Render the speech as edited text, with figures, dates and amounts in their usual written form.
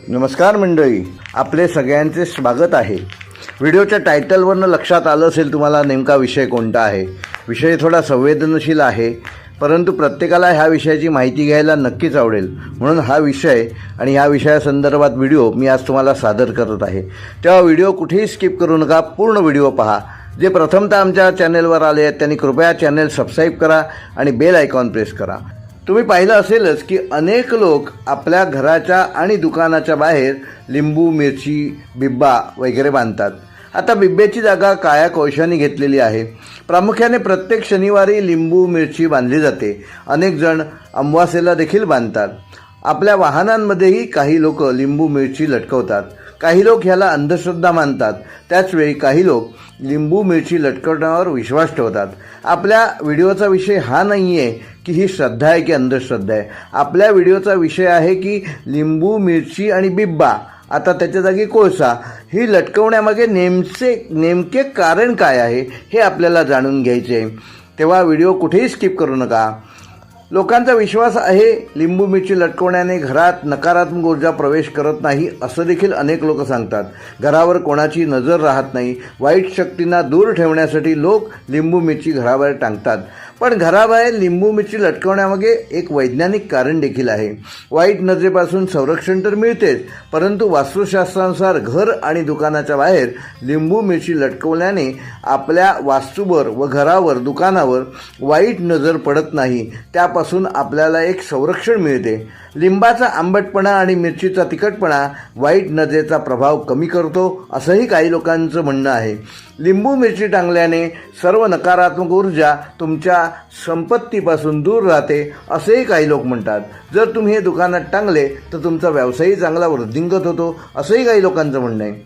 नमस्कार मंडळी, आपले सगळ्यांचे स्वागत आहे। व्हिडिओच्या टायटलवरनं लक्षात आलं असेल तुम्हाला नेमका विषय कोणता आहे। विषय थोडा संवेदनशील आहे, परंतु प्रत्येकाला ह्या विषयाची माहिती घ्यायला नक्कीच आवडेल, म्हणून हा विषय आणि ह्या विषयासंदर्भात व्हिडिओ मी आज तुम्हाला सादर करत आहे। तेव्हा व्हिडिओ कुठेही स्किप करू नका, पूर्ण व्हिडिओ पहा। जे प्रथमतः आमच्या चॅनेलवर आले आहेत त्यांनी कृपया चॅनेल सबस्क्राईब करा आणि बेल आयकॉन प्रेस करा। तुम्ही पाहिलं असेलच की अनेक लोक आपल्या घराच्या आणि दुकानाच्या बाहेर लिंबू, मिरची, बिब्बा वगैरे बांधतात। आता बिब्ब्याची जागा काळ्या कोळशाने घेतलेली आहे। प्रामुख्याने प्रत्येक शनिवारी लिंबू, मिरची बांधली जाते। अनेक जण अमावास्येला देखील बांधतात। आपल्या वाहनांमध्येही काही लोक लिंबू, मिरची लटकवतात। काही लोक ह्याला अंधश्रद्धा मानतात, त्याचवेळी काही लोक लिंबू, मिरची लटकवण्यावर विश्वास ठेवतात। आपल्या व्हिडिओचा विषय हा नाही आहे की ही श्रद्धा आहे की अंधश्रद्धा आहे। आपल्या व्हिडिओचा विषय आहे की लिंबू, मिरची आणि बिब्बा, आता त्याच्या जागी कोळसा, ही लटकवण्यामागे नेमके कारण काय आहे हे आपल्याला जाणून घ्यायचे आहे। तेव्हा व्हिडिओ कुठेही स्किप करू नका। लोकांचा विश्वास आहे लिंबू, मिरची लटकवण्याने घरात नकारात्मक ऊर्जा प्रवेश करत नाही, असं देखील अनेक लोक सांगतात। घरावर कोणाची नजर राहत नाही, वाईट शक्तींना दूर ठेवण्यासाठी लोक लिंबू, मिरची घराबाहेर टांगतात। पण घराबाहेर लिंबू, मिरची लटकवण्यामागे एक वैज्ञानिक कारण देखील आहे। वाईट नजरेपासून संरक्षण तर मिळतेच, परंतु वास्तुशास्त्रानुसार घर आणि दुकानाच्या बाहेर लिंबू, मिरची लटकवल्याने आपल्या वास्तूवर व घरावर, दुकानावर वाईट नजर पडत नाही, त्यापासून आपल्याला एक संरक्षण मिळते। लिंबाचा आंबटपणा आणि मिरचीचा तिखटपणा वाईट नजरेचा प्रभाव कमी करतो, असंही काही लोकांचं म्हणणं आहे। लिंबू, मिरची टांगल्याने सर्व नकारात्मक ऊर्जा तुमच्या संपत्तीपासून दूर राहते, असेही काही लोक म्हणतात। जर तुम्ही हे दुकानात टांगले तर तुमचा व्यवसायही चांगला वृद्धिंगत होतो, असंही काही लोकांचं म्हणणं आहे।